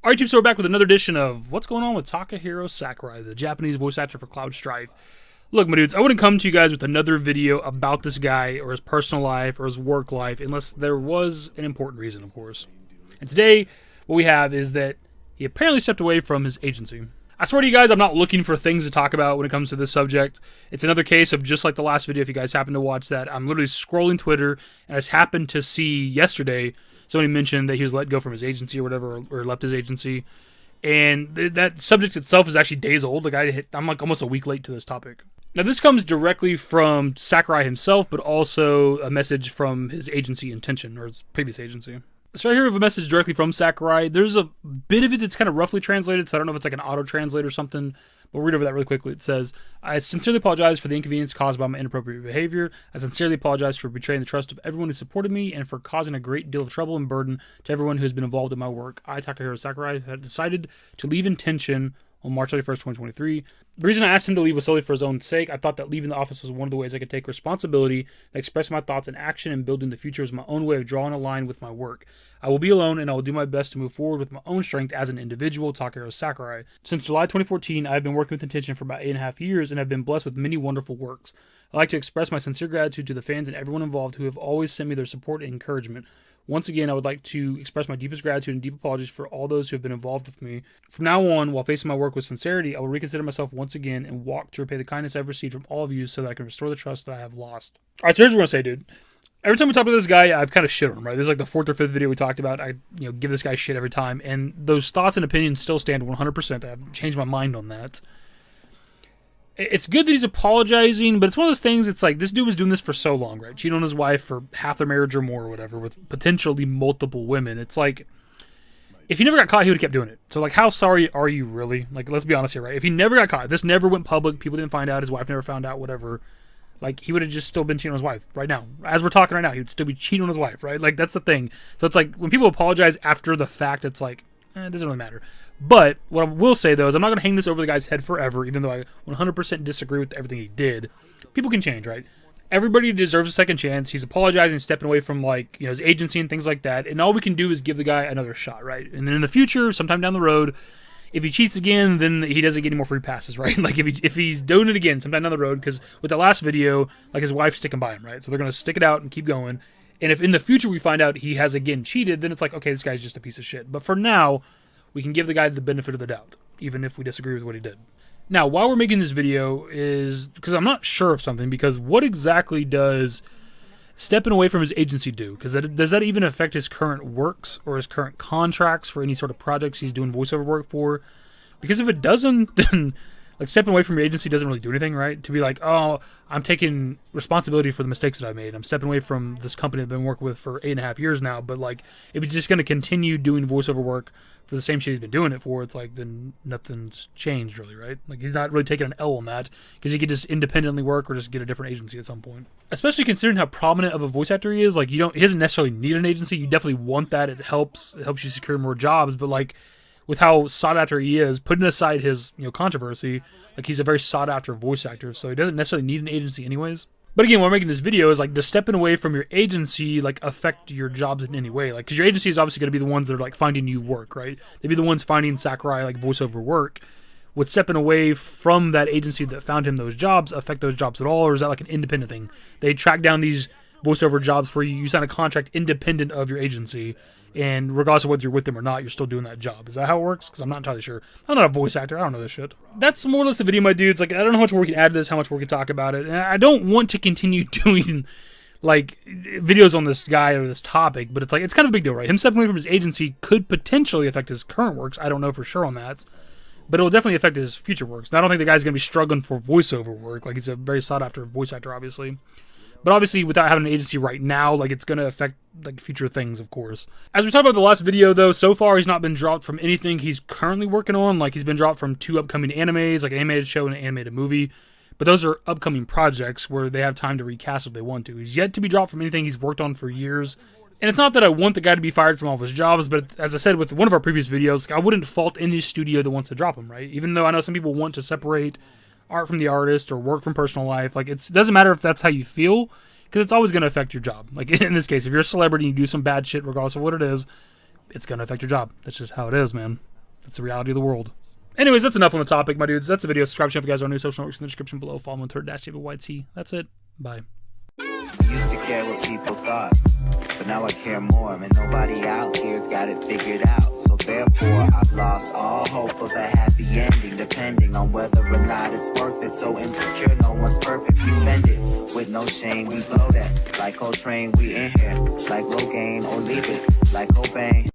Alright, so we're back with another edition of What's Going On with Takahiro Sakurai, the Japanese voice actor for Cloud Strife. Look, my dudes, I wouldn't come to you guys with another video about this guy or his personal life or his work life unless there was an important reason, of course. And today, what we have is that he apparently stepped away from his agency. I swear to you guys, I'm not looking for things to talk about when it comes to this subject. It's another case of just like the last video, if you guys happen to watch that. I'm literally scrolling Twitter, and I just happened to see yesterday somebody mentioned that he was let go from his agency or whatever, or left his agency. And that subject itself is actually days old. Like I'm like almost a week late to this topic. Now this comes directly from Sakurai himself, but also a message from his agency Intention, or his previous agency. So right here we have a message directly from Sakurai. There's a bit of it that's kind of roughly translated, so I don't know if it's like an auto-translate or something. We'll read over that really quickly. It says, I sincerely apologize for the inconvenience caused by my inappropriate behavior. I sincerely apologize for betraying the trust of everyone who supported me and for causing a great deal of trouble and burden to everyone who has been involved in my work. I, Takahiro Sakurai, have decided to leave Intention on March 31st, 2023. The reason I asked him to leave was solely for his own sake. I thought that leaving the office was one of the ways I could take responsibility and express my thoughts in action, and building the future as my own way of drawing a line with my work. I will be alone, and I will do my best to move forward with my own strength as an individual, Takahiro Sakurai. Since July 2014, I have been working with Intention for about 8.5 years and have been blessed with many wonderful works. I'd like to express my sincere gratitude to the fans and everyone involved who have always sent me their support and encouragement. Once again, I would like to express my deepest gratitude and deep apologies for all those who have been involved with me. From now on, while facing my work with sincerity, I will reconsider myself once again and walk to repay the kindness I've received from all of you so that I can restore the trust that I have lost. Alright, so here's what I'm going to say, dude. Every time we talk about this guy, I've kind of shit on him, right? This is like the 4th or 5th video we talked about. I give this guy shit every time, and those thoughts and opinions still stand 100%. I haven't changed my mind on that. It's good that he's apologizing, but it's one of those things, it's like, this dude was doing this for so long, right? Cheating on his wife for half their marriage or more or whatever, with potentially multiple women. It's like, if he never got caught, he would have kept doing it. So, like, how sorry are you really? Like, let's be honest here, right? If he never got caught, if this never went public, people didn't find out, his wife never found out, whatever, like, he would have just still been cheating on his wife right now. As we're talking right now, he would still be cheating on his wife, right? Like, that's the thing. So it's like, when people apologize after the fact, it's like, it doesn't really matter. But what I will say, though, is I'm not going to hang this over the guy's head forever, even though I 100% disagree with everything he did. People can change, right? Everybody deserves a second chance. He's apologizing, stepping away from, like, his agency and things like that. And all we can do is give the guy another shot, right? And then in the future, sometime down the road, if he cheats again, then he doesn't get any more free passes, right? Like, if he's doing it again sometime down the road, because with the last video, like, his wife's sticking by him, right? So they're going to stick it out and keep going. And if in the future we find out he has again cheated, then it's like, okay, this guy's just a piece of shit. But for now, we can give the guy the benefit of the doubt, even if we disagree with what he did. Now, why we're making this video is because I'm not sure of something, because what exactly does stepping away from his agency do? Because does that even affect his current works or his current contracts for any sort of projects he's doing voiceover work for? Because if it doesn't, then like stepping away from your agency doesn't really do anything, right? To be like, oh, I'm taking responsibility for the mistakes that I made. I'm stepping away from this company I've been working with for 8.5 years now. But like, if he's just going to continue doing voiceover work for the same shit he's been doing it for, it's like, then nothing's changed really, right? Like, he's not really taking an L on that, because he could just independently work or just get a different agency at some point. Especially considering how prominent of a voice actor he is. Like, he doesn't necessarily need an agency. You definitely want that. It helps you secure more jobs. But like, with how sought after he is, putting aside his controversy, like, he's a very sought after voice actor, so he doesn't necessarily need an agency anyways. But again, what I'm making this video is like, does stepping away from your agency like affect your jobs in any way? Like, because your agency is obviously going to be the ones that are like finding you work, right? They'd be the ones finding Sakurai like voiceover work. Would stepping away from that agency that found him those jobs affect those jobs at all, or is that like an independent thing? They track down these voiceover jobs for you. You sign a contract independent of your agency, and regardless of whether you're with them or not, you're still doing that job. Is that how it works? Because I'm not entirely sure. I'm not a voice actor. I don't know this shit. That's more or less the video, my dudes. Like, I don't know how much more we can add to this, how much more we can talk about it. And I don't want to continue doing, like, videos on this guy or this topic, but it's like, it's kind of a big deal, right? Him stepping away from his agency could potentially affect his current works. I don't know for sure on that. But it will definitely affect his future works. And I don't think the guy's going to be struggling for voiceover work. Like, he's a very sought-after voice actor, obviously. But obviously, without having an agency right now, like, it's going to affect like future things, of course. As we talked about the last video, though, so far he's not been dropped from anything he's currently working on. Like, he's been dropped from 2 upcoming animes, like an animated show and an animated movie. But those are upcoming projects where they have time to recast if they want to. He's yet to be dropped from anything he's worked on for years. And it's not that I want the guy to be fired from all of his jobs, but as I said with one of our previous videos, I wouldn't fault any studio that wants to drop him, right? Even though I know some people want to separate art from the artist or work from personal life. Like, it doesn't matter if that's how you feel, because it's always going to affect your job. Like, in this case, if you're a celebrity and you do some bad shit, regardless of what it is, it's going to affect your job. That's just how it is, man. That's the reality of the world. Anyways, that's enough on the topic, my dudes. That's the video. Subscribe if you guys are new. Social networks in the description below. Follow me on Twitter, _DaveYT. That's it. Bye. Used to care what people thought, but now I care more, and nobody out here's got it figured out. So therefore, I've lost all hope of a happy ending, depending on whether or not it's worth it. So insecure, no one's perfect. We spend it with no shame. We blow that like Coltrane. We in here like Rogaine, or leave it like Cobain.